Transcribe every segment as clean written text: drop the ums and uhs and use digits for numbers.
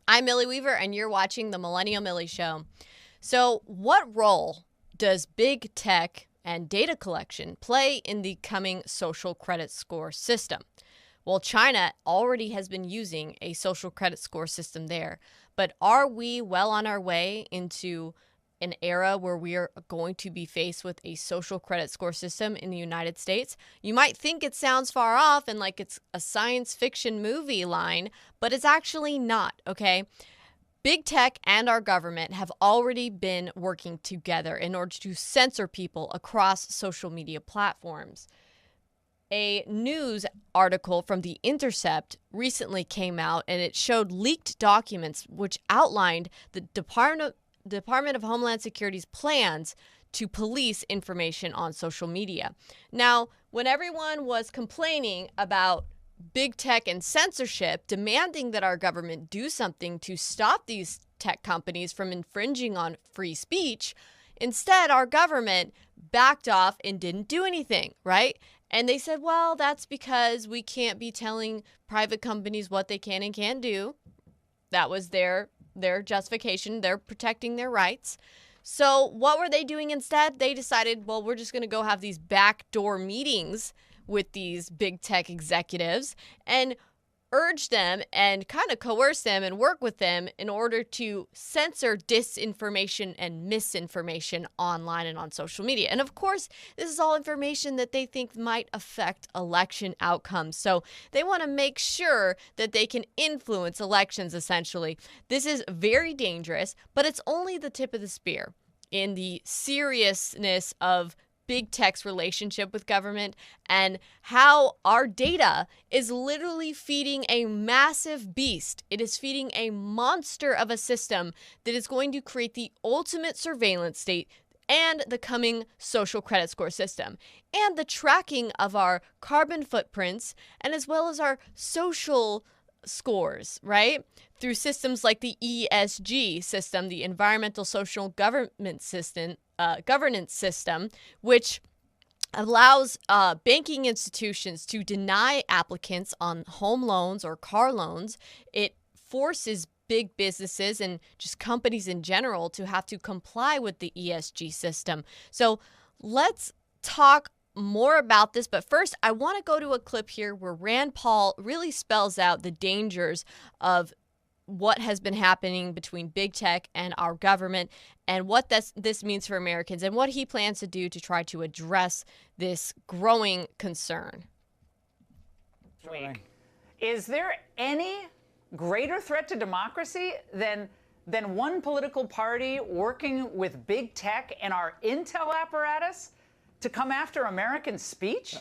I'm Millie Weaver, and you're watching the Millennial Millie Show. So, what role does big tech and data collection play in the coming social credit score system? Well, China already has been using a social credit score system there, but are we well on our way into an era where we are going to be faced with a social credit score system in the United States? You might think it sounds far off and like it's a science fiction movie line, but it's actually not, okay? Big tech and our government have already been working together in order to censor people across social media platforms. A news article from The Intercept recently came out, and it showed leaked documents which outlined the Department of Homeland Security's plans to police information on social media. Now, when everyone was complaining about big tech and censorship, demanding that our government do something to stop these tech companies from infringing on free speech, instead, our government backed off and didn't do anything, right? And they said, well, that's because we can't be telling private companies what they can and can't do. That was their justification. They're protecting their rights. So what were they doing instead? They decided, well, we're just going to go have these backdoor meetings with these big tech executives and urge them and kind of coerce them and work with them in order to censor disinformation and misinformation online and on social media. And of course, this is all information that they think might affect election outcomes. So they want to make sure that they can influence elections, essentially. This is very dangerous, but it's only the tip of the spear in the seriousness of big tech's relationship with government and how our data is literally feeding a massive beast. It is feeding a monster of a system that is going to create the ultimate surveillance state and the coming social credit score system and the tracking of our carbon footprints and as well as our social scores, right? Through systems like the ESG system, the Environmental Social Governance system, which allows banking institutions to deny applicants on home loans or car loans. It forces big businesses and just companies in general to have to comply with the ESG system. So let's talk more about this, but first I want to go to a clip here where Rand Paul really spells out the dangers of what has been happening between big tech and our government and what this means for Americans and what he plans to do to try to address this growing concern. Is there any greater threat to democracy than one political party working with big tech and our intel apparatus to come after American speech?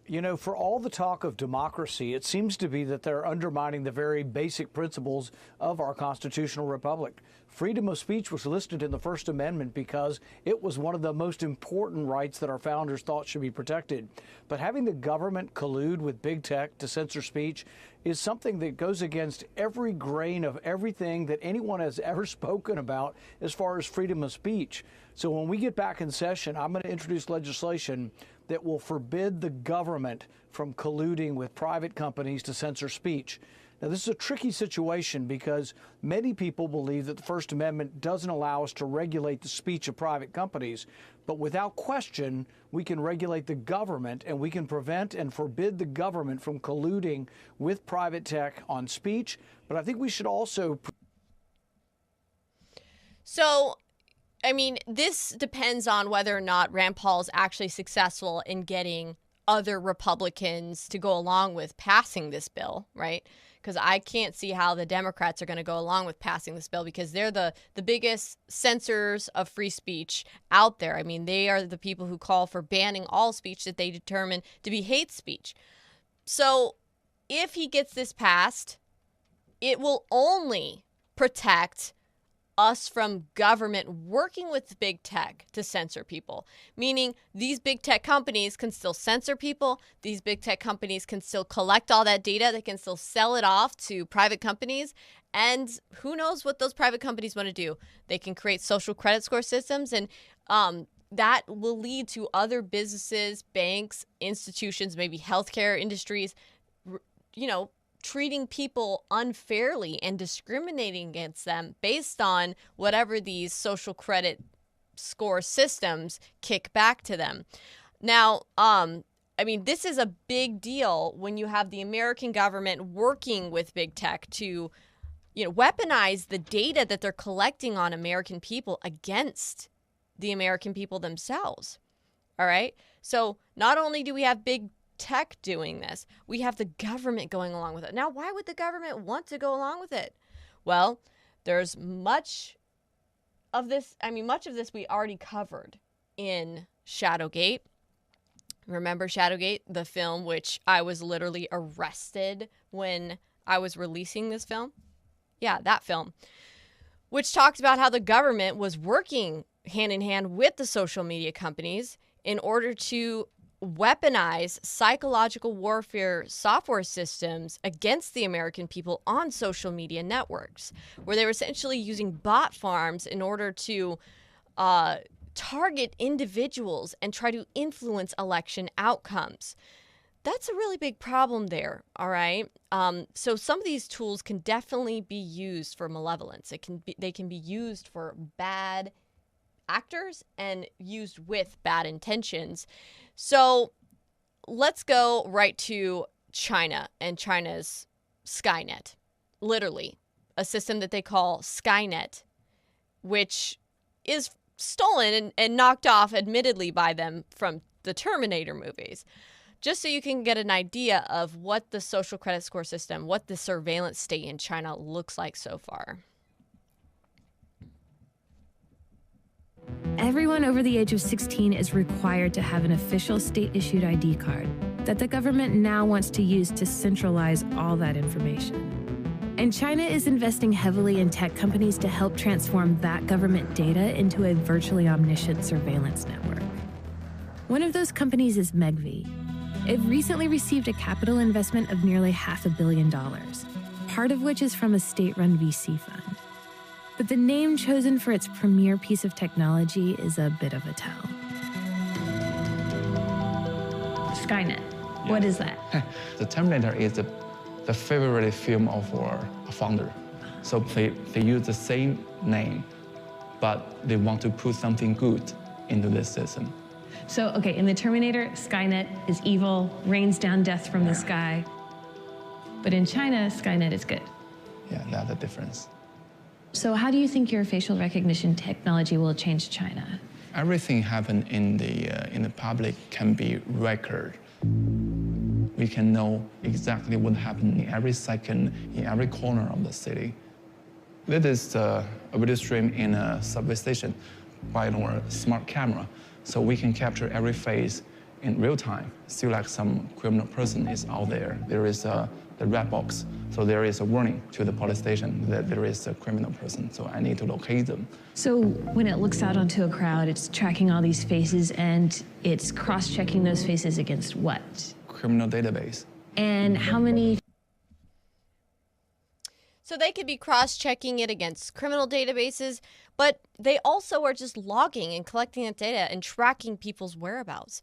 You know, for all the talk of democracy, it seems to be that they're undermining the very basic principles of our constitutional republic. Freedom of speech was listed in the First Amendment because it was one of the most important rights that our founders thought should be protected. But having the government collude with big tech to censor speech is something that goes against every grain of everything that anyone has ever spoken about as far as freedom of speech. So when we get back in session, I'm going to introduce legislation that will forbid the government from colluding with private companies to censor speech. Now, this is a tricky situation because many people believe that the First Amendment doesn't allow us to regulate the speech of private companies. But without question, we can regulate the government and we can prevent and forbid the government from colluding with private tech on speech. But I think we should also. So, I mean, this depends on whether or not Rand Paul is actually successful in getting other Republicans to go along with passing this bill, right? Because I can't see how the Democrats are going to go along with passing this bill because they're the biggest censors of free speech out there. I mean, they are the people who call for banning all speech that they determine to be hate speech. So if he gets this passed, it will only protect us from government working with big tech to censor people, meaning these big tech companies can still censor people. These big tech companies can still collect all that data. They can still sell it off to private companies. And who knows what those private companies want to do. They can create social credit score systems, and that will lead to other businesses, banks, institutions, maybe healthcare industries, treating people unfairly and discriminating against them based on whatever these social credit score systems kick back to them. Now, I mean, this is a big deal when you have the American government working with big tech to, weaponize the data that they're collecting on American people against the American people themselves. All right. So not only do we have big tech doing this, we have the government going along with it. Now, why would the government want to go along with it? Well, there's much of this we already covered in Shadowgate. Remember Shadowgate, the film, which I was literally arrested when I was releasing this film? Yeah, that film, which talked about how the government was working hand in hand with the social media companies in order to weaponize psychological warfare software systems against the American people on social media networks, where they were essentially using bot farms in order to target individuals and try to influence election outcomes. That's a really big problem there, all right? So some of these tools can definitely be used for malevolence. They can be used for bad actors and used with bad intentions. So let's go right to China and China's Skynet. Literally, a system that they call Skynet, which is stolen and knocked off, admittedly, by them from the Terminator movies. Just so you can get an idea of what the social credit score system, what the surveillance state in China looks like so far. Everyone over the age of 16 is required to have an official state-issued ID card that the government now wants to use to centralize all that information. And China is investing heavily in tech companies to help transform that government data into a virtually omniscient surveillance network. One of those companies is Megvii. It recently received a capital investment of nearly $500 million, part of which is from a state-run VC fund. But the name chosen for its premier piece of technology is a bit of a tell. Skynet, what is that? The Terminator is the favorite film of our founder. So they use the same name, but they want to put something good into this system. So, okay, in the Terminator, Skynet is evil, rains down death from the sky. But in China, Skynet is good. Yeah, that's the difference. So how do you think your facial recognition technology will change China? Everything happened in the public can be record. We can know exactly what happened in every second, in every corner of the city. This is a video stream in a subway station by our smart camera. So we can capture every face in real time. Still like some criminal person is out there. There is the red box. So there is a warning to the police station that there is a criminal person. So I need to locate them. So when it looks out onto a crowd, it's tracking all these faces and it's cross-checking those faces against what? Criminal database. And how many? So they could be cross-checking it against criminal databases, but they also are just logging and collecting that data and tracking people's whereabouts.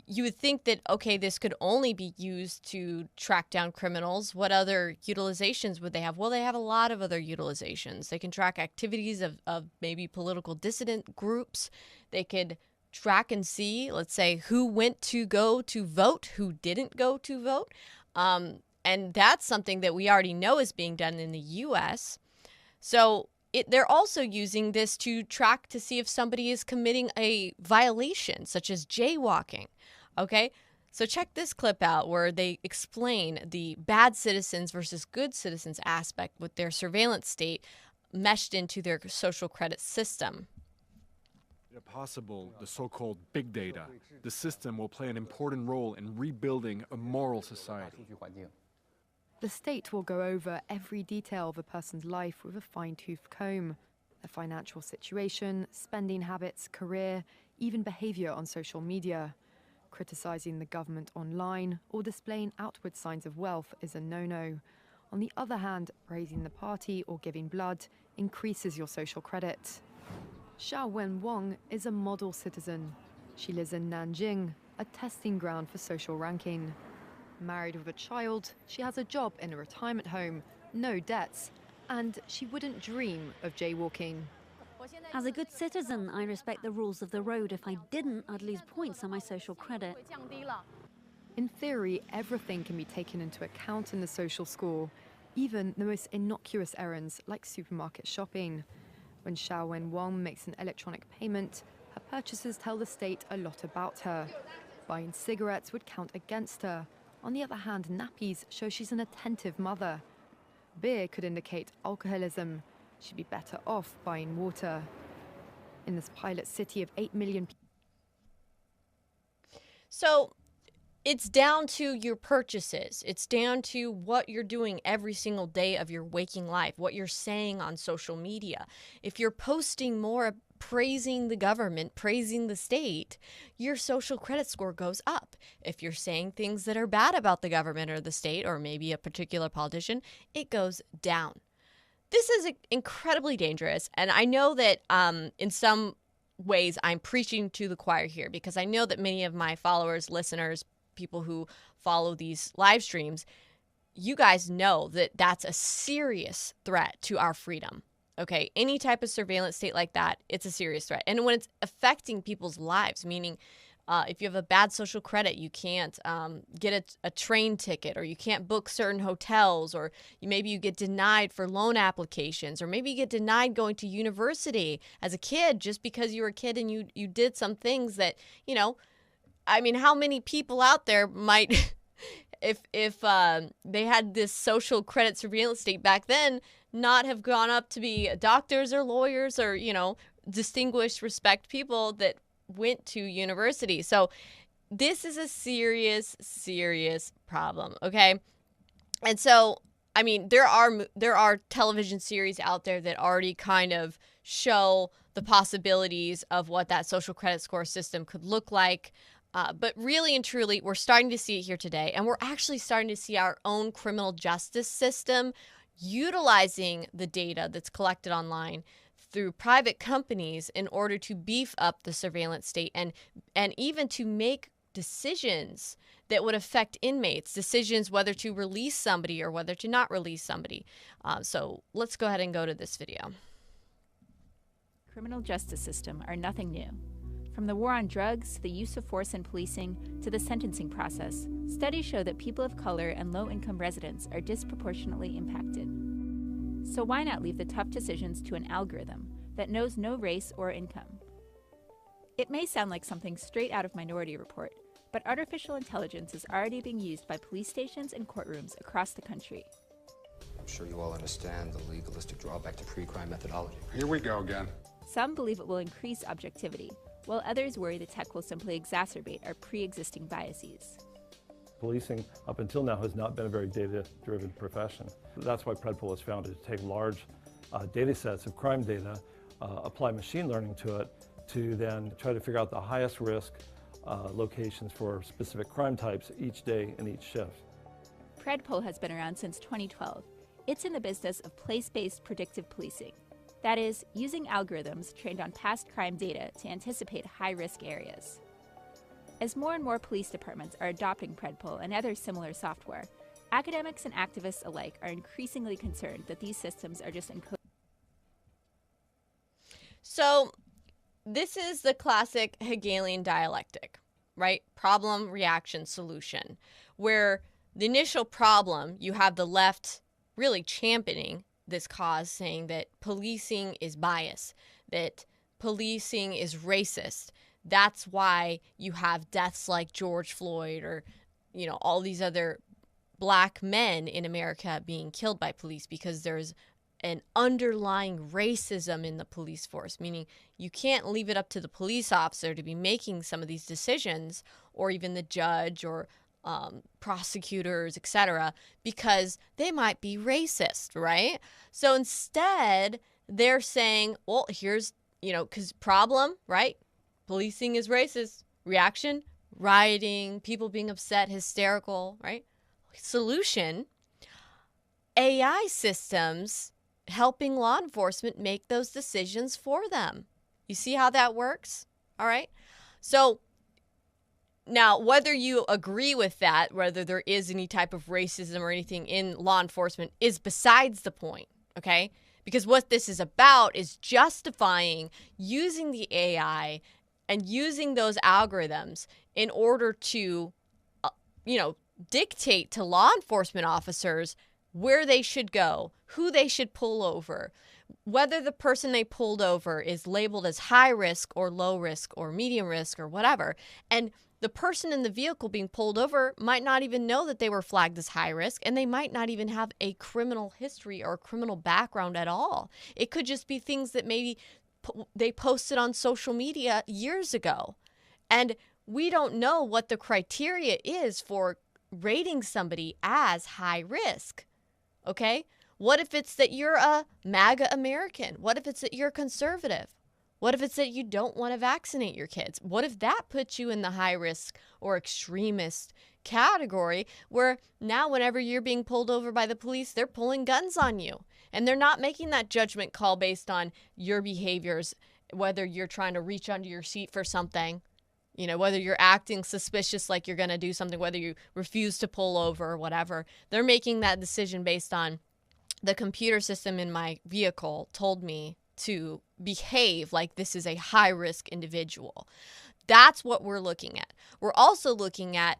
You would think that, okay, this could only be used to track down criminals. What other utilizations would they have? Well, they have a lot of other utilizations. They can track activities of maybe political dissident groups. They could track and see, let's say, who went to go to vote, who didn't go to vote. And that's something that we already know is being done in the U.S. So they're also using this to track to see if somebody is committing a violation, such as jaywalking. Okay, so check this clip out where they explain the bad citizens versus good citizens aspect with their surveillance state meshed into their social credit system. If possible, the so-called big data, the system will play an important role in rebuilding a moral society. The state will go over every detail of a person's life with a fine-tooth comb. Their financial situation, spending habits, career, even behavior on social media. Criticizing the government online or displaying outward signs of wealth is a no-no. On the other hand, praising the party or giving blood increases your social credit. Xiaowen Wang is a model citizen. She lives in Nanjing, a testing ground for social ranking. Married with a child, she has a job in a retirement home, no debts, and she wouldn't dream of jaywalking. As a good citizen, I respect the rules of the road. If I didn't, I'd lose points on my social credit. In theory, everything can be taken into account in the social score, even the most innocuous errands like supermarket shopping. When Xiaowen Wang makes an electronic payment, her purchases tell the state a lot about her. Buying cigarettes would count against her. On the other hand, nappies show she's an attentive mother. Beer could indicate alcoholism. She'd be better off buying water. In this pilot city of 8 million people. So it's down to your purchases. It's down to what you're doing every single day of your waking life, what you're saying on social media. If you're posting more praising the government, praising the state, your social credit score goes up. If you're saying things that are bad about the government or the state or maybe a particular politician, it goes down. This is incredibly dangerous. And I know that in some ways I'm preaching to the choir here because I know that many of my followers, listeners, people who follow these live streams, you guys know that that's a serious threat to our freedom. Okay, any type of surveillance state like that, it's a serious threat. And when it's affecting people's lives, meaning if you have a bad social credit, you can't get a train ticket, or you can't book certain hotels, or maybe you get denied for loan applications, or maybe you get denied going to university as a kid just because you were a kid and you did some things that, you know, I mean, how many people out there might, if they had this social credit surveillance state back then, not have gone up to be doctors or lawyers or, you know, distinguished, respect people that went to university. So this is a serious, serious problem, okay? And so, I mean, there are television series out there that already kind of show the possibilities of what that social credit score system could look like. But really and truly, we're starting to see it here today. And we're actually starting to see our own criminal justice system utilizing the data that's collected online through private companies in order to beef up the surveillance state and even to make decisions that would affect inmates, decisions whether to release somebody or whether to not release somebody. So let's go ahead and go to this video. Criminal justice system are nothing new. From the war on drugs, the use of force in policing, to the sentencing process, studies show that people of color and low-income residents are disproportionately impacted. So why not leave the tough decisions to an algorithm that knows no race or income? It may sound like something straight out of Minority Report, but artificial intelligence is already being used by police stations and courtrooms across the country. I'm sure you all understand the legalistic drawback to pre-crime methodology. Here we go again. Some believe it will increase objectivity, while others worry the tech will simply exacerbate our pre-existing biases. Policing up until now has not been a very data-driven profession. That's why Predpol was founded, to take large data sets of crime data, apply machine learning to it, to then try to figure out the highest risk locations for specific crime types each day and each shift. Predpol has been around since 2012. It's in the business of place-based predictive policing. That is, using algorithms trained on past crime data to anticipate high-risk areas. As more and more police departments are adopting Predpol and other similar software, academics and activists alike are increasingly concerned that these systems are just encoded. So this is the classic Hegelian dialectic, right? Problem, reaction, solution, where the initial problem, you have the left really championing this cause, saying that policing is bias, that policing is racist. That's why you have deaths like George Floyd or, you know, all these other black men in America being killed by police, because there's an underlying racism in the police force, meaning you can't leave it up to the police officer to be making some of these decisions, or even the judge or prosecutors, etc., because they might be racist, right? So instead, they're saying, well, here's, you know, because problem, right? Policing is racist. Reaction, rioting, people being upset, hysterical, right? Solution, AI systems helping law enforcement make those decisions for them. You see how that works? All right. So Now, whether you agree with that, whether there is any type of racism or anything in law enforcement is besides the point, okay? Because what this is about is justifying using the AI and using those algorithms in order to, dictate to law enforcement officers where they should go, who they should pull over, whether the person they pulled over is labeled as high risk or low risk or medium risk or whatever. And the person in the vehicle being pulled over might not even know that they were flagged as high risk, and they might not even have a criminal history or a criminal background at all. It could just be things that maybe they posted on social media years ago. And we don't know what the criteria is for rating somebody as high risk. Okay? What if it's that you're a MAGA American? What if it's that you're conservative? What if it's that you don't want to vaccinate your kids? What if that puts you in the high risk or extremist category where now whenever you're being pulled over by the police, they're pulling guns on you and they're not making that judgment call based on your behaviors, whether you're trying to reach under your seat for something, whether you're acting suspicious like you're going to do something, whether you refuse to pull over or whatever. They're making that decision based on the computer system in my vehicle told me to behave like this is a high-risk individual. That's what we're looking at. We're also looking at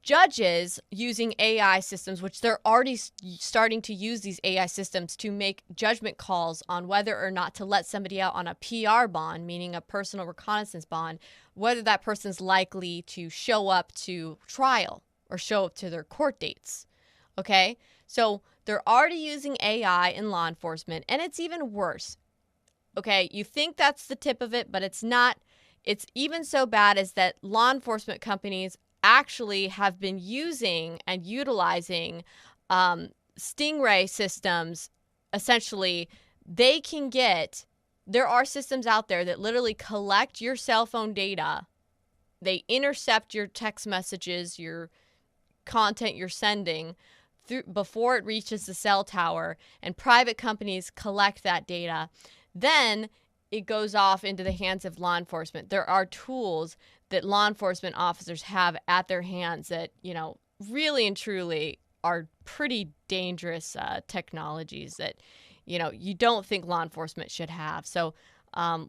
judges using AI systems, which they're already starting to use these AI systems to make judgment calls on whether or not to let somebody out on a PR bond, meaning a personal reconnaissance bond, whether that person's likely to show up to trial or show up to their court dates. Okay? So they're already using AI in law enforcement, and it's even worse. Okay, you think that's the tip of it, but it's not. It's even so bad as that law enforcement companies actually have been using and utilizing stingray systems. Essentially, there are systems out there that literally collect your cell phone data. They intercept your text messages, your content you're sending before it reaches the cell tower, and private companies collect that data. Then it goes off into the hands of law enforcement. There are tools that law enforcement officers have at their hands that, really and truly are pretty dangerous technologies that, you don't think law enforcement should have. So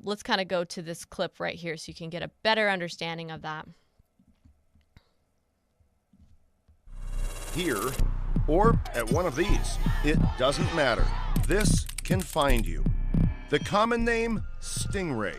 let's kind of go to this clip right here so you can get a better understanding of that. Here or at one of these, it doesn't matter. This can find you. The common name, Stingray,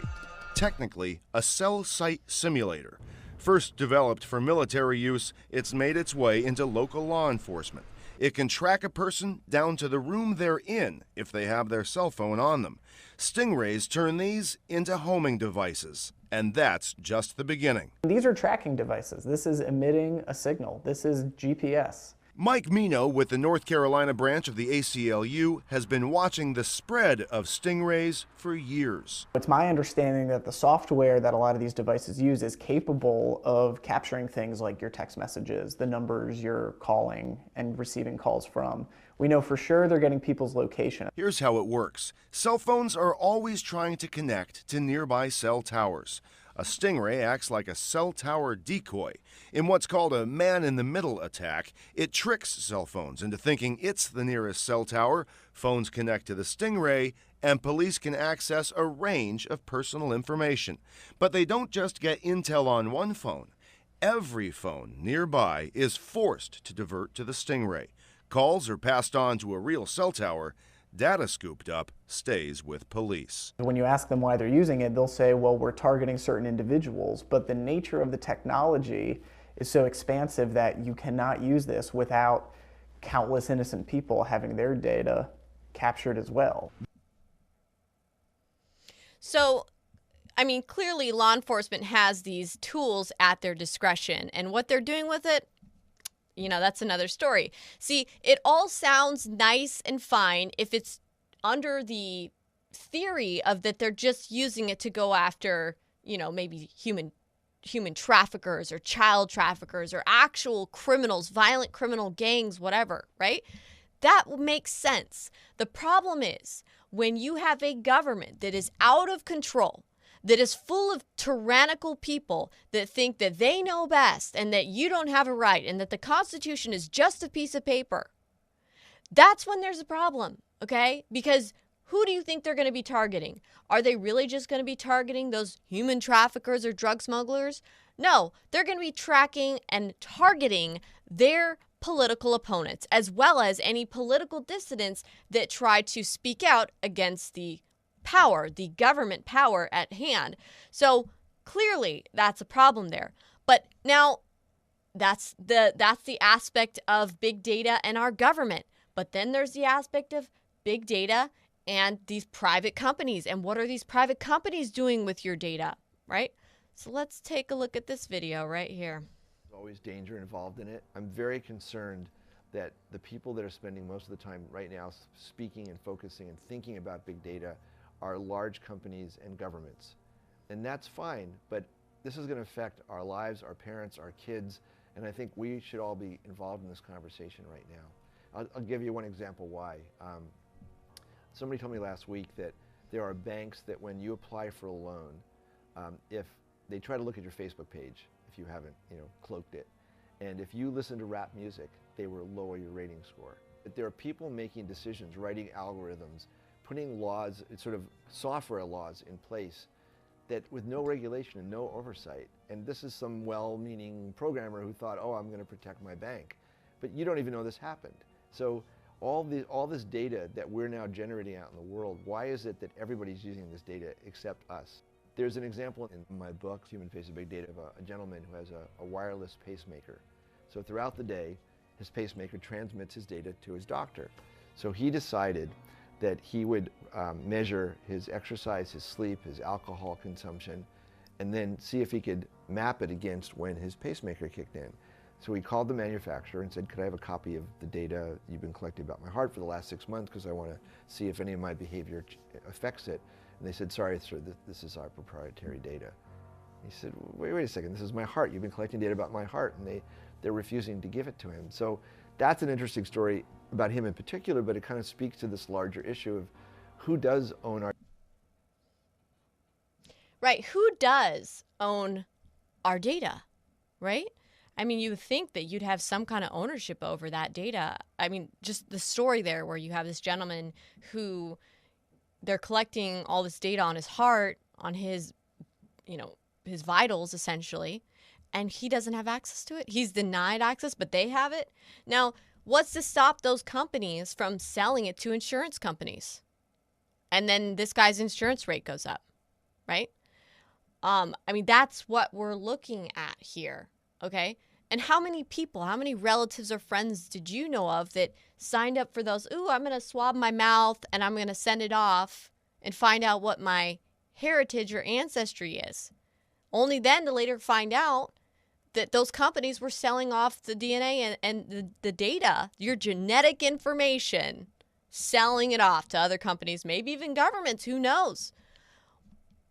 technically a cell site simulator. First developed for military use, it's made its way into local law enforcement. It can track a person down to the room they're in if they have their cell phone on them. Stingrays turn these into homing devices, and that's just the beginning. These are tracking devices. This is emitting a signal. This is GPS. Mike Mino with the North Carolina branch of the ACLU has been watching the spread of stingrays for years. It's my understanding that the software that a lot of these devices use is capable of capturing things like your text messages, the numbers you're calling and receiving calls from. We know for sure they're getting people's location. Here's how it works. Cell phones are always trying to connect to nearby cell towers. A stingray acts like a cell tower decoy. In what's called a man-in-the-middle attack, it tricks cell phones into thinking it's the nearest cell tower, phones connect to the stingray, and police can access a range of personal information. But they don't just get intel on one phone. Every phone nearby is forced to divert to the stingray. Calls are passed on to a real cell tower. Data scooped up stays with police. When you ask them why they're using it, they'll say, well, we're targeting certain individuals, but the nature of the technology is so expansive that you cannot use this without countless innocent people having their data captured as well. So, clearly law enforcement has these tools at their discretion, and what they're doing with it, that's another story. See, it all sounds nice and fine if it's under the theory of that they're just using it to go after, maybe human traffickers or child traffickers or actual criminals, violent criminal gangs, whatever, right? That makes sense. The problem is when you have a government that is out of control, that is full of tyrannical people that think that they know best and that you don't have a right and that the Constitution is just a piece of paper, that's when there's a problem, okay? Because who do you think they're going to be targeting? Are they really just going to be targeting those human traffickers or drug smugglers? No, they're going to be tracking and targeting their political opponents, as well as any political dissidents that try to speak out against the power, the government power at hand. So clearly that's a problem there. But now that's the aspect of big data and our government. But then there's the aspect of big data and these private companies. And what are these private companies doing with your data, right? So let's take a look at this video right here. There's always danger involved in it. I'm very concerned that the people that are spending most of the time right now speaking and focusing and thinking about big data are large companies and governments. And that's fine, but this is going to affect our lives, our parents, our kids, and I think we should all be involved in this conversation right now. I'll give you one example why. Somebody told me last week that there are banks that when you apply for a loan, if they try to look at your Facebook page, if you haven't, cloaked it, and if you listen to rap music, they will lower your rating score. But there are people making decisions, writing algorithms, putting laws, sort of software laws in place that with no regulation and no oversight, and this is some well-meaning programmer who thought, oh, I'm going to protect my bank. But you don't even know this happened. So all this data that we're now generating out in the world, why is it that everybody's using this data except us? There's an example in my book, Human Face of Big Data, of a gentleman who has a wireless pacemaker. So throughout the day, his pacemaker transmits his data to his doctor. So he decided that he would measure his exercise, his sleep, his alcohol consumption, and then see if he could map it against when his pacemaker kicked in. So he called the manufacturer and said, could I have a copy of the data you've been collecting about my heart for the last 6 months because I want to see if any of my behavior affects it. And they said, sorry, sir, this is our proprietary data. He said, wait a second, this is my heart. You've been collecting data about my heart. And they're refusing to give it to him. So that's an interesting story about him in particular, but it kind of speaks to this larger issue of who does own our... Right, who does own our data, right? I mean, you would think that you'd have some kind of ownership over that data. I mean, just the story there where you have this gentleman who they're collecting all this data on his heart, on his, his vitals essentially, and he doesn't have access to it. He's denied access, but they have it. Now, what's to stop those companies from selling it to insurance companies? And then this guy's insurance rate goes up, right? I mean, that's what we're looking at here. Okay. And how many people, how many relatives or friends did you know of that signed up for those? Ooh, I'm going to swab my mouth and I'm going to send it off and find out what my heritage or ancestry is. Only then to later find out that those companies were selling off the DNA and the data, your genetic information, selling it off to other companies, maybe even governments, who knows?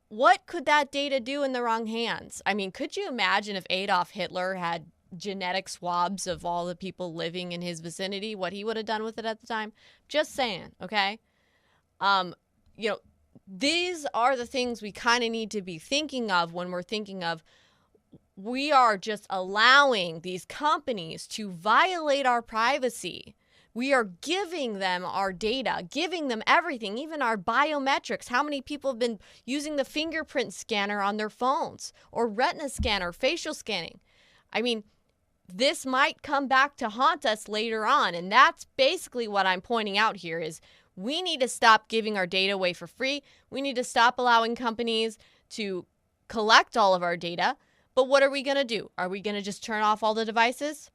What could that data do in the wrong hands? I mean, could you imagine if Adolf Hitler had genetic swabs of all the people living in his vicinity, what he would have done with it at the time? Just saying, okay? These are the things we kind of need to be thinking of when we're thinking of we are just allowing these companies to violate our privacy. We are giving them our data, giving them everything, even our biometrics. How many people have been using the fingerprint scanner on their phones or retina scanner, facial scanning? I mean, this might come back to haunt us later on. And that's basically what I'm pointing out here is we need to stop giving our data away for free. We need to stop allowing companies to collect all of our data. But what are we going to do? Are we going to just turn off all the devices?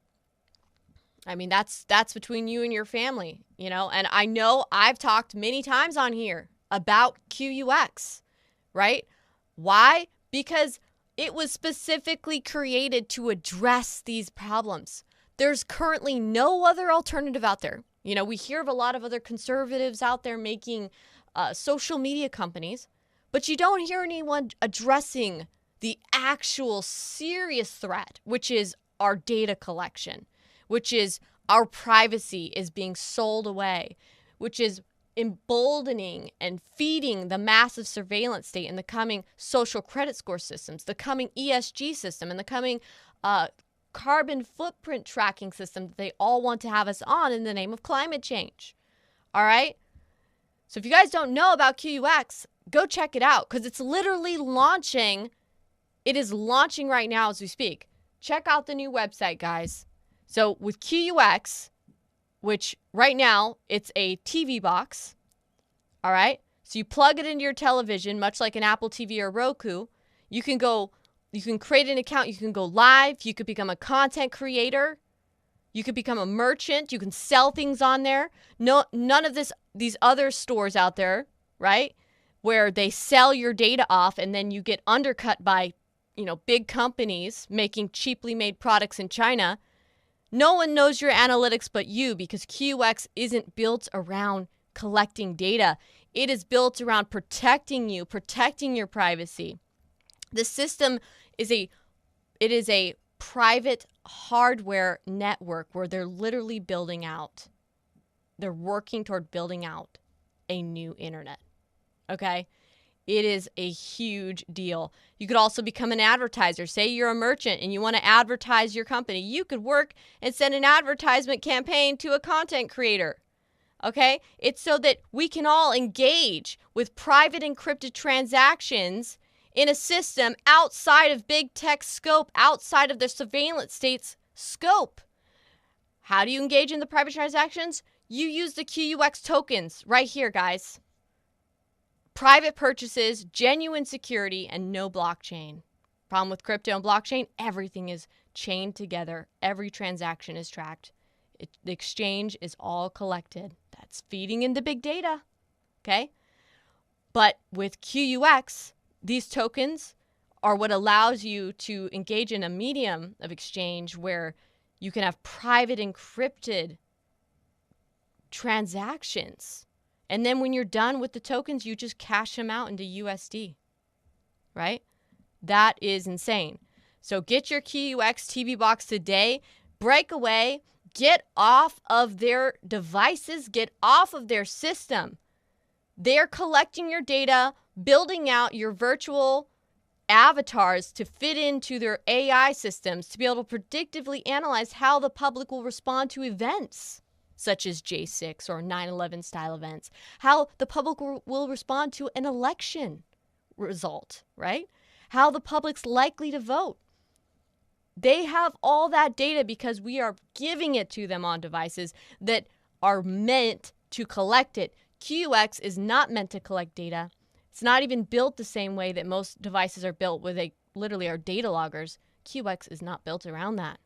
I mean, that's between you and your family, and I know I've talked many times on here about QUX, right? Why? Because it was specifically created to address these problems. There's currently no other alternative out there. We hear of a lot of other conservatives out there making social media companies, but you don't hear anyone addressing the actual serious threat, which is our data collection, which is our privacy is being sold away, which is emboldening and feeding the massive surveillance state in the coming social credit score systems, the coming ESG system, and the coming carbon footprint tracking system that they all want to have us on in the name of climate change. All right? So if you guys don't know about QUX, go check it out because it's literally launching. It is launching right now as we speak. Check out the new website, guys. So with QUX, which right now it's a TV box, all right? So you plug it into your television, much like an Apple TV or Roku. You can create an account, you can go live, you could become a content creator, you could become a merchant, you can sell things on there. None of these other stores out there, right, where they sell your data off and then you get undercut by, big companies making cheaply made products in China. No one knows your analytics but you because QX isn't built around collecting data. It is built around protecting you, protecting your privacy. The system is a private hardware network where they're literally they're working toward building out a new internet. Okay? It is a huge deal. You could also become an advertiser. Say you're a merchant and you want to advertise your company. You could work and send an advertisement campaign to a content creator. Okay? It's so that we can all engage with private encrypted transactions in a system outside of big tech scope, outside of the surveillance state's scope. How do you engage in the private transactions? You use the QUX tokens right here, guys. Private purchases, genuine security, and no blockchain. Problem with crypto and blockchain, everything is chained together. Every transaction is tracked. The exchange is all collected. That's feeding into big data, okay? But with QUX, these tokens are what allows you to engage in a medium of exchange where you can have private encrypted transactions. And then when you're done with the tokens, you just cash them out into USD, right? That is insane. So get your QUX TV box today. Break away. Get off of their devices. Get off of their system. They're collecting your data, building out your virtual avatars to fit into their AI systems to be able to predictively analyze how the public will respond to events such as J6 or 9/11 style events, how the public will respond to an election result, right? How the public's likely to vote. They have all that data because we are giving it to them on devices that are meant to collect it. QX is not meant to collect data. It's not even built the same way that most devices are built, where they literally are data loggers. QX is not built around that.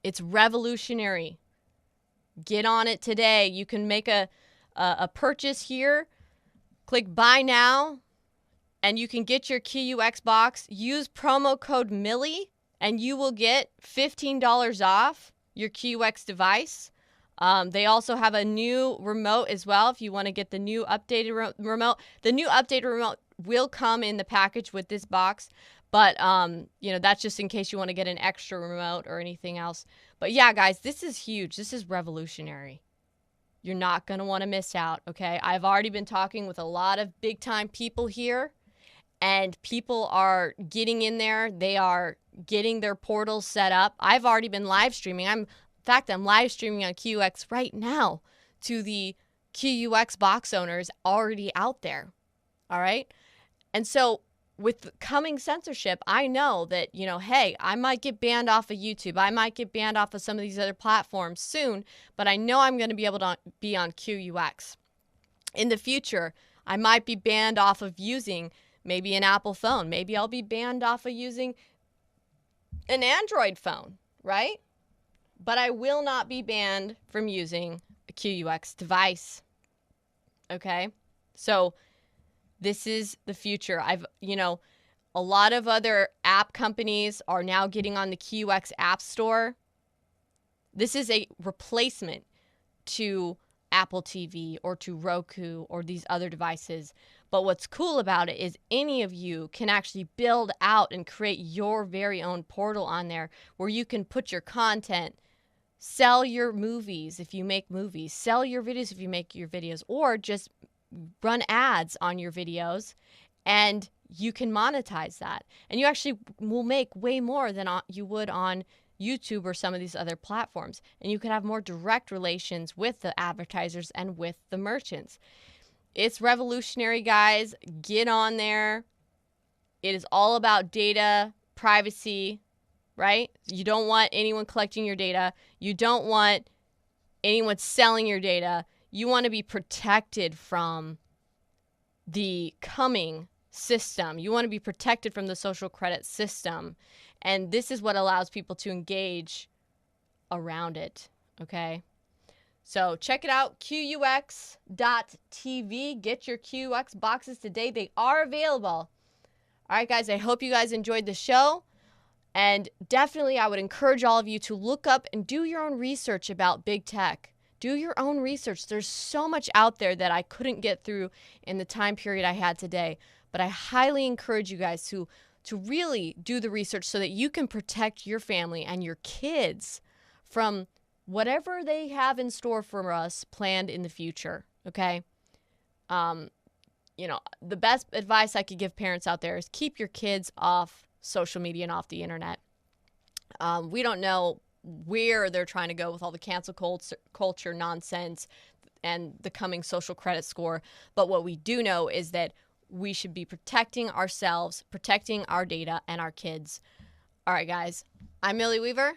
It's revolutionary. Get on it today. You can make a purchase here. Click buy now, and you can get your QUX box. Use promo code Millie, and you will get $15 off your QX device. They also have a new remote as well if you want to get the new updated remote. The new updated remote will come in the package with this box, but that's just in case you want to get an extra remote or anything else. But yeah, guys, this is huge. This is revolutionary. You're not going to want to miss out, okay? I've already been talking with a lot of big-time people here, and people are getting in there. They are getting their portals set up. I've already been live streaming. In fact, I'm live streaming on QX right now to the QUX box owners already out there, all right? And so with coming censorship, I know that, hey, I might get banned off of YouTube. I might get banned off of some of these other platforms soon, but I know I'm going to be able to be on QUX. In the future, I might be banned off of using maybe an Apple phone. Maybe I'll be banned off of using an Android phone, right? But I will not be banned from using a QUX device, okay? So this is the future. A lot of other app companies are now getting on the QX App Store. This is a replacement to Apple TV or to Roku or these other devices. But what's cool about it is any of you can actually build out and create your very own portal on there where you can put your content sell your movies if you make movies, sell your videos if you make your videos, or just run ads on your videos, and you can monetize that. And you actually will make way more than you would on YouTube or some of these other platforms. And you can have more direct relations with the advertisers and with the merchants. It's revolutionary, guys. Get on there. It is all about data, privacy, right? You don't want anyone collecting your data. You don't want anyone selling your data. You want to be protected from the coming system. You want to be protected from the social credit system. And this is what allows people to engage around it, okay? So check it out, QUX.TV. Get your QUX boxes today. They are available. All right, guys, I hope you guys enjoyed the show. And definitely, I would encourage all of you to look up and do your own research about big tech. Do your own research. There's so much out there that I couldn't get through in the time period I had today. But I highly encourage you guys to really do the research so that you can protect your family and your kids from whatever they have in store for us planned in the future, okay? You know, the best advice I could give parents out there is keep your kids off social media and off the internet. We don't know where they're trying to go with all the cancel culture nonsense and the coming social credit score. But what we do know is that we should be protecting ourselves, protecting our data and our kids. All right, guys, I'm Millie Weaver.